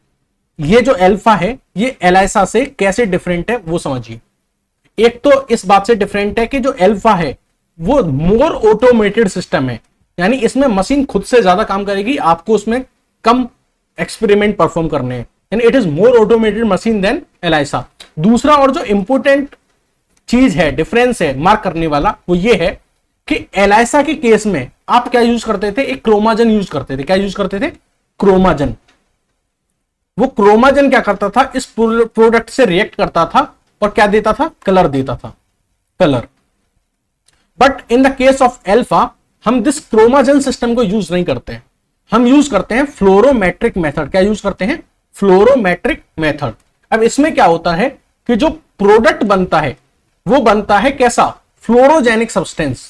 ये जो अल्फा है ये एलाइसा से कैसे डिफरेंट है वो समझिए। एक तो इस बात से डिफरेंट है कि जो अल्फा है वो मोर ऑटोमेटेड सिस्टम है, यानी इसमें मशीन खुद से ज्यादा काम करेगी, आपको उसमें कम एक्सपेरिमेंट परफॉर्म करने हैं, यानी it is more automated machine than ELISA. दूसरा और जो इंपोर्टेंट चीज है, डिफरेंस है मार्क करने वाला, वो ये है कि एलाइसा के केस में आप क्या यूज करते थे? एक क्रोमाजन यूज करते थे। क्या यूज करते थे? क्रोमाजन। वो क्रोमाजन क्या करता था? इस प्रोडक्ट से रिएक्ट करता था और क्या देता था? कलर देता था, colour. But in the case of alpha हम दिस क्रोमाजन सिस्टम को यूज नहीं करते हैं, हम यूज करते हैं फ्लोरोमेट्रिक मेथड। क्या यूज करते हैं? फ्लोरोमेट्रिक मेथड। अब इसमें क्या होता है कि जो प्रोडक्ट बनता है वो बनता है कैसा? फ्लोरोजेनिक सब्सटेंस।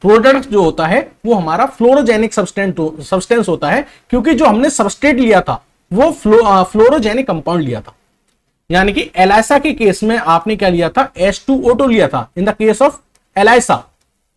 प्रोडक्ट जो होता है वो हमारा फ्लोरोजेनिक सब्सटेंस होता है, क्योंकि जो हमने सबस्ट्रेट लिया था वो फ्लोरोजेनिक कंपाउंड लिया था। यानी कि एलाइसा के केस में आपने क्या लिया था? H2O2 लिया था इन the case of ELISA.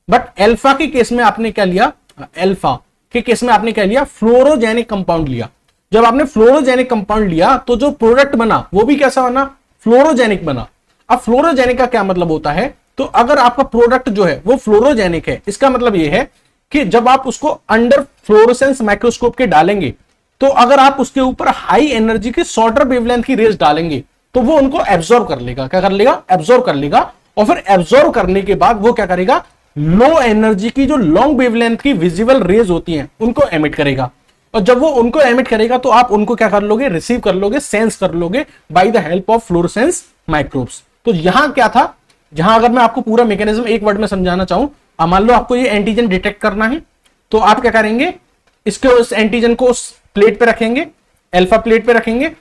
But alpha के केस में आपने क्या लिया? अल्फा के केस में आपने क्या लिया? फ्लोरोजेनिक कंपाउंड लिया। जब आपने फ्लोरोजेनिक कंपाउंड लिया तो जो प्रोडक्ट बना वो भी कैसा बना? फ्लोरोजेनिक बना। अब फ्लोरोजेनिक का क्या मतलब होता है? तो अगर आपका प्रोडक्ट जो है वो फ्लोरोजेनिक है, इसका मतलब ये है कि जब आप उसको अंडर फ्लोरोसेंस माइक्रोस्कोप के डालेंगे तो अगर आप उसके ऊपर हाई एनर्जी की शॉर्टर वेवलेंथ की रेज डालेंगे तो वो उनको एब्जॉर्ब कर लेगा। क्या कर लेगा? एब्जॉर्ब कर लेगा। और फिर एब्जॉर्ब करने के बाद वो क्या करेगा? लो एनर्जी की जो लॉन्ग वेवलेंथ की विजिबल रेज होती हैं उनको एमिट करेगा। और जब वो उनको एमिट करेगा तो आप उनको क्या कर लोगे? रिसीव कर लोगे, सेंस कर लोगे by the help of fluorescence microbes. तो यहां क्या था? जहां अगर मैं आपको पूरा मैकेनिज्म एक वर्ड में समझाना चाहूं, मान लो आपको ये एंटीजन डिटेक्ट करना है, तो आप क्या करेंगे? इसके उस एंटीजन को उस प्लेट पे रखेंगे, अल्फा प्लेट पे रखेंगे,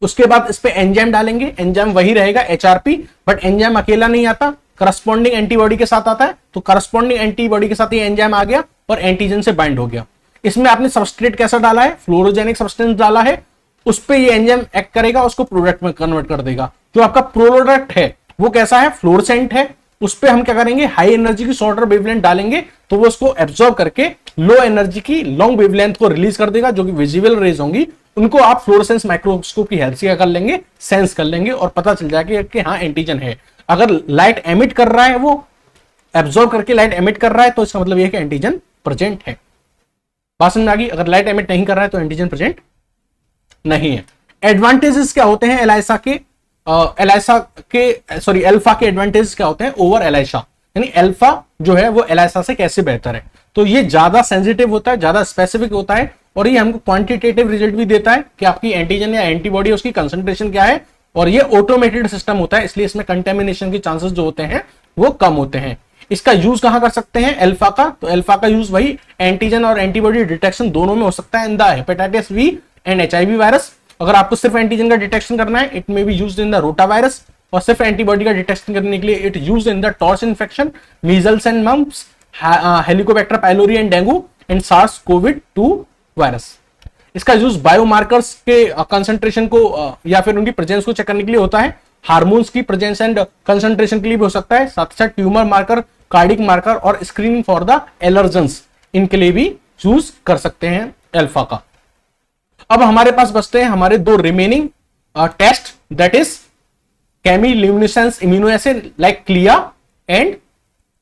उसके बाद इस पे एंजाइम डालेंगे। एंजाइम वही रहेगा HRP, बट एंजाइम अकेला नहीं आता, करस्पॉन्डिंग एंटीबॉडी के साथ आता है। तो करस्पॉन्डिंग एंटीबॉडी के साथ ये एंजाइम आ गया और एंटीजन से बाइंड हो गया। इसमें आपने सबस्ट्रेट कैसा डाला है? फ्लोरोजेनिक सब्सटेंस डाला है। उस पे ये एंजाइम एक्ट करेगा, उसको प्रोडक्ट में कन्वर्ट कर देगा। जो आपका प्रोडक्ट है वो कैसा है? फ्लोरोसेंट है। उस पे हम क्या करेंगे? हाई एनर्जी की शॉर्टर वेवलेंथ डालेंगे तो वो उसको एब्जॉर्ब करके लो एनर्जी की लॉन्ग वेवलेंथ को रिलीज कर देगा, जो कि विजिबल रेज होंगी। उनको आप फ्लोरोसेंस माइक्रोस्कोप की हेल्प से क्या कर लेंगे? सेंस कर लेंगे और पता चल जाएगा कि हाँ एंटीजन है। अगर लाइट एमिट कर रहा है, वो एब्जॉर्ब करके लाइट एमिट कर रहा है, तो इसका मतलब यह है कि एंटीजन प्रेजेंट है। बात समझ में आ गई? अगर लाइट एमिट नहीं कर रहा है तो एंटीजन प्रेजेंट नहीं है। एडवांटेजेस क्या होते हैं अल्फा के एडवांटेजेस क्या होते हैं ओवर एलाइसा? यानी अल्फा जो है वो एलाइसा से कैसे बेहतर है? तो ये ज्यादा सेंसिटिव होता है, ज्यादा स्पेसिफिक होता है, और ये हमको क्वांटिटेटिव रिजल्ट भी देता है कि आपकी एंटीजन या एंटीबॉडी उसकी कंसंट्रेशन क्या है, और ये ऑटोमेटेड सिस्टम होता है, इसलिए इसमें कंटेमिनेशन के चांसेस जो होते हैं वो कम होते हैं। इसका यूज कहां कर सकते हैं अल्फा का? तो अल्फा का यूज वही एंटीजन और एंटीबॉडी डिटेक्शन दोनों में हो सकता है, in the hepatitis B and HIV virus. अगर आपको सिर्फ एंटीजन का डिटेक्शन करना है, it may be used in the rota virus, और सिर्फ एंटीबॉडी का डिटेक्शन करने के लिए it used in the TORCH infection, measles and mumps, Helicobacter pylori and dengue and SARS COVID two virus. इसका यूज बायोमार्कर्स के कंसंट्रेशन को या फिर उनकी प्रेजेंस को चेक करने के लिए होता है, हार्मोन्स की प्रेजेंस एंड कंसंट्रेशन के लिए भी हो सकता है, साथ ही साथ ट्यूमर मार्कर, कार्डिक मार्कर और स्क्रीनिंग फॉर द एलर्जेंस, इनके लिए भी यूज कर सकते हैं अल्फा का। अब हमारे पास बचते हैं हमारे दो remaining test, that is chemiluminescence immuno assay like CLIA and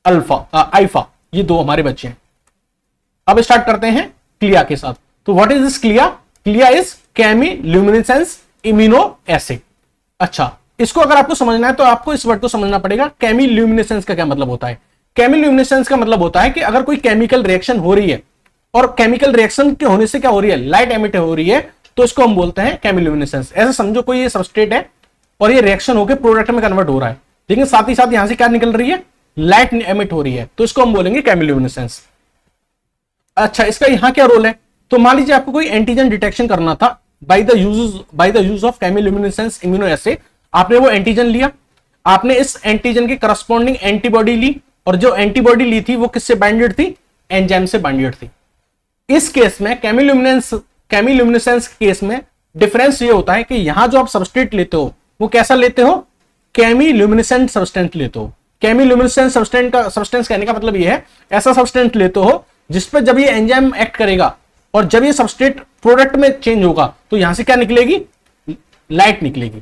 ELFA IFA, ये दो हमारे बच्चे हैं। अब स्टार्ट करते हैं क्लिया के साथ। तो what is this CLIA? CLIA is chemiluminescence immuno assay. अच्छा, इसको अगर आपको समझना है तो आपको इस वर्ड को समझना पड़ेगा। केमिल्यूमिनेसेंस का क्या मतलब होता है? केमिल्यूमिनेसेंस का मतलब होता है कि अगर कोई केमिकल रिएक्शन हो रही है और केमिकल रिएक्शन के होने से क्या हो रही है, लाइट एमिट हो रही है, तो इसको हम बोलते हैं केमिल्यूमिनेसेंस। ऐसा समझो कोई ये सबस्ट्रेट है और ये रिएक्शन होकर प्रोडक्ट में कन्वर्ट हो रहा है, लेकिन साथ ही साथ यहां से क्या निकल रही है, लाइट एमिट हो रही है, तो इसको हम बोलेंगे केमिल्यूमिनेसेंस। अच्छा, इसका यहां क्या रोल है? तो मान लीजिए आपको कोई एंटीजन डिटेक्शन करना था by the use of chemiluminescence immuno assay. आपने वो एंटीजन लिया, आपने इस एंटीजन की करस्पॉन्डिंग एंटीबॉडी ली, और जो एंटीबॉडी ली थी वो किससे बाइंडेड थी? एंजाइम से बाइंडेड थी। इस केस में केमिल्यूमिनेसेंस केस में डिफरेंस ये होता है कि यहां जो आप सबस्ट्रेट लेते हो वो कैसा लेते हो? केमिल्यूमिनेसेंट सब्सटेंस लेते हो। केमिल्यूमिनेसेंट सब्सटेंस कहने का मतलब ये है ऐसा सब्सटेंस लेते हो जिसपे जब ये एंजाइम एक्ट करेगा और जब ये सबस्ट्रेट प्रोडक्ट में चेंज होगा तो यहां से क्या निकलेगी? लाइट निकलेगी।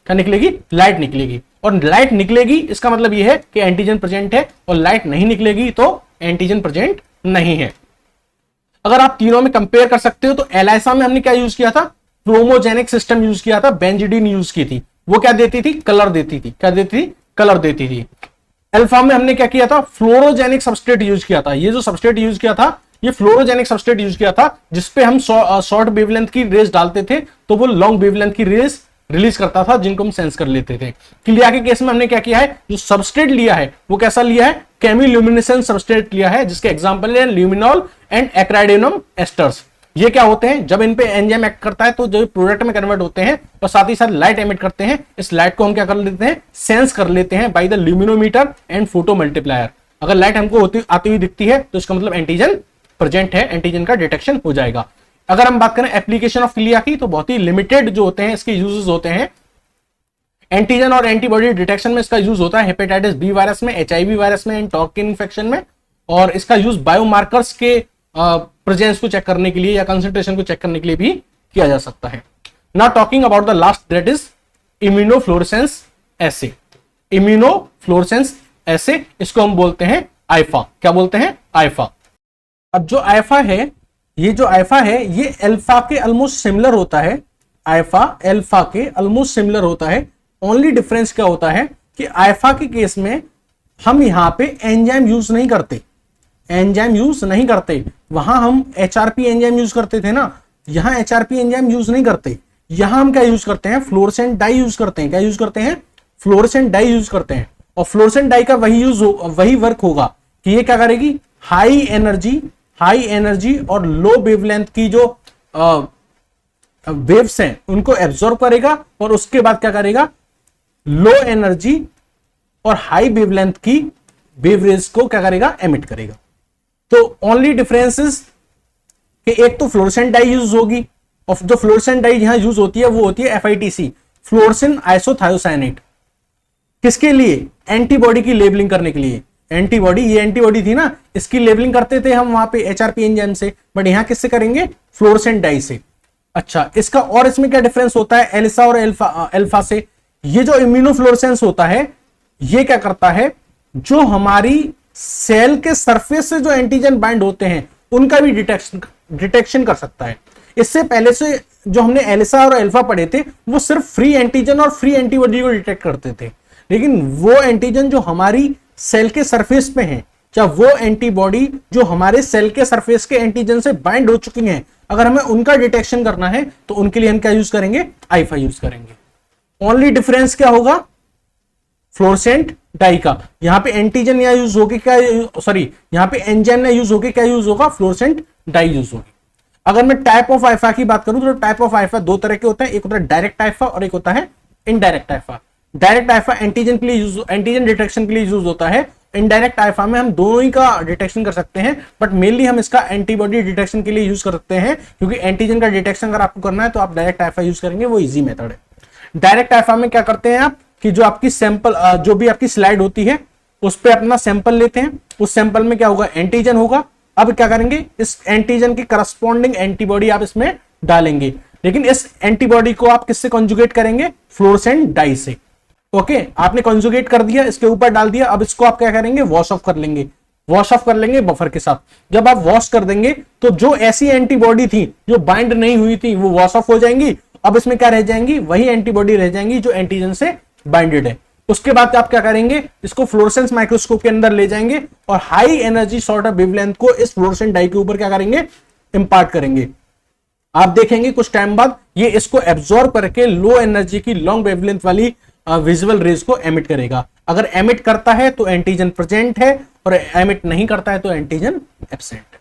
क्या निकलेगी? लाइट निकलेगी। और लाइट निकलेगी इसका मतलब यह है कि एंटीजन प्रेजेंट है, और लाइट नहीं निकलेगी तो एंटीजन प्रेजेंट नहीं है। अगर आप तीनों में कंपेयर कर सकते हो तो एलाइसा में हमने क्या यूज किया था? क्रोमोजेनिक सिस्टम यूज किया था, बेंजीडीन यूज की थी। वो क्या देती थी? कलर देती थी। क्या देती थी? कलर देती थी। अल्फा में हमने क्या किया था? फ्लोरोजेनिक सबस्ट्रेट यूज किया था। ये जो सबस्ट्रेट यूज किया था ये फ्लोरोजेनिक सबस्ट्रेट यूज किया था, जिसपे हम शॉर्ट वेवलेंथ की रेज डालते थे तो वो लॉन्ग वेवलेंथ की रेज रिलीज करता था, जिनको हम सेंस कर लेते थे। क्लिया के केस में हमने क्या किया है? जो सबस्ट्रेट लिया है वो कैसा लिया है? केमिल्यूमिनेसेंस सबस्ट्रेट लिया है, जिसके एग्जांपल है ल्यूमिनॉल एंड एक्राइडेनम एस्टर्स। ये क्या होते हैं? जब इन पे एंजाइम एक्ट करता है तो जो प्रोडक्ट में कन्वर्ट होते हैं और साथ ही साथ लाइट एमिट करते हैं। इस लाइट को हम क्या कर लेते हैं? सेंस कर लेते हैं by the luminometer and photo multiplier. अगर लाइट हमको आती हुई दिखती है तो इसका मतलब एंटीजन प्रेजेंट है, एंटीजन का डिटेक्शन हो जाएगा। अगर हम बात करें एप्लीकेशन ऑफ क्लिया की तो बहुत ही लिमिटेड जो होते हैं इसके यूजेस होते हैं। एंटीजन और एंटीबॉडी डिटेक्शन में इसका यूज होता है हेपेटाइटिस बी वायरस में, एचआईवी वायरस में, टॉर्किन इन्फेक्शन में, और इसका यूज बायोमार्कर्स के प्रेजेंस को चेक करने के लिए या कंसंट्रेशन को चेक करने के लिए भी किया जा सकता है। Now talking about the last, that is immunofluorescence assay. Immunofluorescence assay, इसको हम बोलते हैं आइफा। क्या बोलते हैं? आइफा। अब जो आइफा है, ये जो आइफा है ये अल्फा के ऑलमोस्ट सिमिलर होता है। आइफा अल्फा के ऑलमोस्ट सिमिलर होता है। ओनली डिफरेंस क्या होता है कि आइफा के केस में हम यहां पे एंजाइम यूज नहीं करते, एंजाइम यूज नहीं करते। वहां हम एचआरपी एंजाइम यूज करते थे ना, यहां एचआरपी एंजाइम यूज नहीं करते। यहां हम क्या यूज करते हैं? फ्लोरेसेंट डाई यूज करते हैं। क्या यूज करते हैं? फ्लोरेसेंट डाई यूज करते हैं। और फ्लोरेसेंट डाई का वही वर्क होगा कि ये क्या करेगी? हाई एनर्जी और लो वेवलेंथ की जो वेव्स हैं उनको एब्जॉर्ब करेगा, और उसके बाद क्या करेगा? लो एनर्जी और हाई वेवलेंथ की वेव रेज को क्या करेगा? एमिट करेगा। तो ओनली डिफरेंसेस कि एक तो फ्लोरेसेंट डाई यूज होगी, और जो फ्लोरेसेंट डाई यहां यूज होती है वो होती है FITC, फ्लोरेसेंट आइसोथायोसाइनेट। किसके लिए? एंटीबॉडी की लेबलिंग करने के लिए। एंटीबॉडी, ये एंटीबॉडी थी ना, इसकी लेबलिंग करते थे हम वहां पे HRP एंजाइम से, बट यहां किससे करेंगे? फ्लोरेसेंट डाई से। अच्छा, इसका और इसमें क्या डिफरेंस होता है एलिसा और अल्फा से? ये जो इम्यूनोफ्लोरेसेंस होता है ये क्या करता है? जो हमारी सेल के सरफेस से जो एंटीजन बाइंड होते हैं उनका भी डिटेक्शन कर सकता है। इससे पहले से जो हमने एलिसा और अल्फा पढ़े थे वो सिर्फ फ्री एंटीजन और फ्री एंटीबॉडी को डिटेक्ट करते थे, लेकिन वो एंटीजन जो हमारी सेल के सरफेस पे हैं, या वो एंटीबॉडी जो हमारे सेल के सरफेस के एंटीजन से बाइंड हो चुकी हैं, अगर हमें उनका डिटेक्शन करना है तो उनके लिए हम क्या यूज करेंगे? आइफा यूज करेंगे। ओनली डिफरेंस क्या होगा? फ्लोरेसेंट डाई का। यहां पे एंटीजन या यूज होगी क्या? सॉरी, यहां पे एंजाइम या यूज होगी क्या? यूज होगा फ्लोरेसेंट डाई यूज होगी। अगर मैं टाइप ऑफ आइफा की बात करूं तो टाइप ऑफ आइफा दो तरह के होते हैं, एक होता है डायरेक्ट आइफा और एक होता है indirect IIFA. Direct IIFA antigen के लिए एंटीजन डिटेक्शन के लिए यूज होता है। इनडायरेक्ट आइफा में हम दोनों ही का डिटेक्शन कर सकते हैं, बट मेनली हम इसका एंटीबॉडी डिटेक्शन के लिए यूज कर सकते हैं, क्योंकि एंटीजन का डिटेक्शन अगर आपको करना है तो आप डायरेक्ट आइफा यूज करेंगे, वो इजी मेथड है। डायरेक्ट आइफा में क्या करते हैं आप कि जो आपकी सैंपल, जो भी आपकी स्लाइड होती है उस पर अपना सैंपल लेते हैं, उस सैंपल में क्या होगा? एंटीजन होगा। अब क्या करेंगे? इस एंटीजन की करस्पॉन्डिंग एंटीबॉडी आप इसमें डालेंगे, लेकिन इस एंटीबॉडी को आप किससे कॉन्जुगेट करेंगे? फ्लोरेसेंट डाई से। ओके, आपने कॉन्जुगेट कर दिया, इसके ऊपर डाल दिया, अब इसको आप क्या करेंगे, वॉश ऑफ कर लेंगे, वॉश ऑफ कर लेंगे बफर के साथ। जब आप वॉश कर देंगे तो जो ऐसी एंटीबॉडी थी जो बाइंड नहीं हुई थी वो वॉश ऑफ हो जाएंगी। अब इसमें क्या रह जाएंगी, वही एंटीबॉडी रह जाएंगी जो एंटीजन से बाइंडेड है। उसके बाद आप क्या करेंगे, इसको फ्लोरोसेंस माइक्रोस्कोप के अंदर ले जाएंगे और high energy sort of wavelength को इस फ्लोरोसेंट डाई के ऊपर क्या करेंगे, इंपार्ट करेंगे। आप देखेंगे कुछ टाइम बाद ये इसको एब्जॉर्ब करके लो एनर्जी की लॉन्ग वेवलेंथ वाली विजुअल रेज को एमिट करेगा। अगर एमिट करता है तो एंटीजन प्रेजेंट है और एमिट नहीं करता है तो एंटीजन एब्सेंट।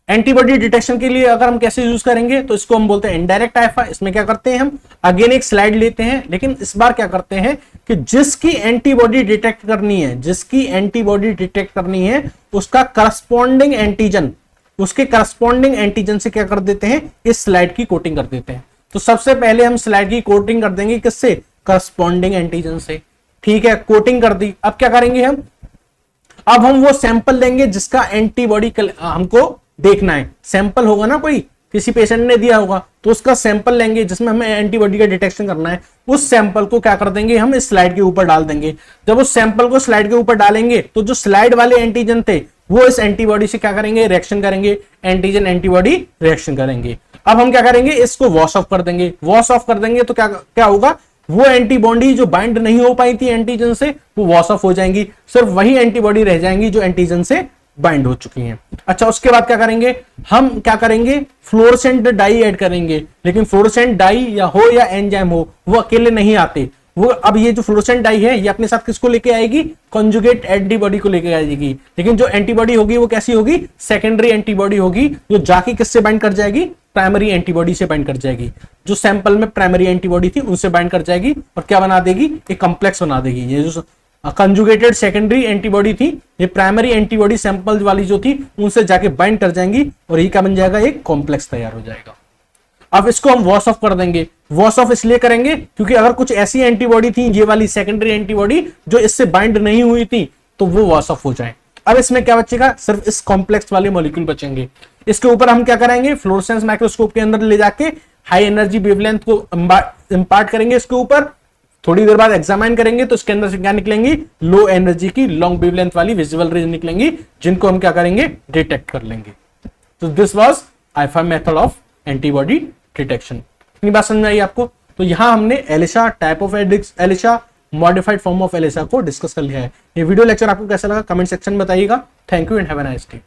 एंटीबॉडी डिटेक्शन के लिए अगर हम कैसे यूज करेंगे तो इसको हम बोलते हैं इनडायरेक्ट आईएफआई। इसमें क्या करते हैं, हम अगेन एक स्लाइड लेते हैं, लेकिन इस बार क्या करते हैं कि जिसकी एंटीबॉडी डिटेक्ट करनी है, जिसकी एंटीबॉडी डिटेक्ट करनी है उसका करस्पॉन्डिंग एंटीजन, उसके करस्पॉन्डिंग एंटीजन से क्या कर देते हैं, इस स्लाइड की कोटिंग कर देते हैं। तो सबसे पहले हम स्लाइड की कोटिंग कर देंगे किससे, करस्पॉन्डिंग एंटीजन से। ठीक है, कोटिंग कर दी। अब क्या करेंगे हम, अब हम वो सैंपल लेंगे जिसका एंटीबॉडी हमको देखना है। सैंपल होगा ना, कोई किसी पेशेंट ने दिया होगा तो उसका सैंपल लेंगे जिसमें हमें एंटीबॉडी का डिटेक्शन करना है। उस सैंपल को क्या कर देंगे, हम इस स्लाइड के ऊपर डाल देंगे। जब उस सैंपल को स्लाइड के ऊपर डालेंगे तो जो स्लाइड वाले एंटीजन थे वो इस एंटीबॉडी से क्या करेंगे, रिएक्शन करेंगे, एंटीजन एंटीबॉडी रिएक्शन करेंगे। अब हम क्या करेंगे, इसको वॉश ऑफ कर देंगे। वॉश ऑफ कर देंगे तो क्या क्या होगा, वो एंटीबॉडी जो बाइंड नहीं हो पाई थी एंटीजन से वो वॉश ऑफ हो जाएंगी, सिर्फ वही एंटीबॉडी रह जाएंगी जो एंटीजन से बाइंड हो चुकी हैं। अच्छा, उसके बाद क्या करेंगे, हम क्या करेंगे, फ्लोरोसेंट डाई ऐड करेंगे। लेकिन फ्लोरोसेंट डाई या हो या एंजाइम हो वो अकेले नहीं आते। वो अब ये जो फ्लोरोसेंट डाई है ये अपने साथ किसको लेके आएगी, कॉन्जुगेट एंटीबॉडी को लेके आएगी। लेकिन जो एंटीबॉडी होगी वो कैसी होगी, सेकेंडरी एंटीबॉडी होगी, जो जाके किससे बाइंड कर जाएगी, प्राइमरी एंटीबॉडी से बाइंड कर जाएगी। जो सैंपल में प्राइमरी एंटीबॉडी थी उनसे बाइंड कर जाएगी और क्या बना देगी, एक कॉम्प्लेक्स बना देगी। ये जो कंजुगेटेड सेकेंडरी एंटीबॉडी थी ये प्राइमरी एंटीबॉडी सैंपल वाली जो थी उनसे जाके बाइंड कर जाएंगी और ये क्या बन जाएगा, एक कॉम्प्लेक्स तैयार हो जाएगा। अब इसको हम वॉश ऑफ कर देंगे। वॉश ऑफ इसलिए करेंगे क्योंकि अगर कुछ ऐसी एंटीबॉडी थी, ये वाली सेकेंडरी एंटीबॉडी जो इससे बाइंड नहीं हुई थी, तो वो वॉश ऑफ हो जाए। अब इसमें क्या बचेगा, सिर्फ इस कॉम्प्लेक्स वाले मॉलिक्यूल बचेंगे। इसके ऊपर हम क्या करेंगे, फ्लोरोसेंस माइक्रोस्कोप के अंदर ले जाके हाई एनर्जी वेवलेंथ को इंपार्ट करेंगे इसके ऊपर। थोड़ी देर बाद एग्जामिन करेंगे तो इसके अंदर से क्या निकलेंगी, लो एनर्जी की लॉन्ग वेवलेंथ वाली विजुअल रेज निकलेंगी, जिनको हम क्या करेंगे, डिटेक्ट कर लेंगे। तो this was IFI method of antibody detection. इतनी बात समझ में आई आपको। तो यहां हमने ELISA, type of ELISA, modified form of ELISA को डिस्कस कर लिया है। ये वीडियो लेक्चर आपको कैसा लगा कमेंट सेक्शन में बताइएगा। Thank you and have a nice day.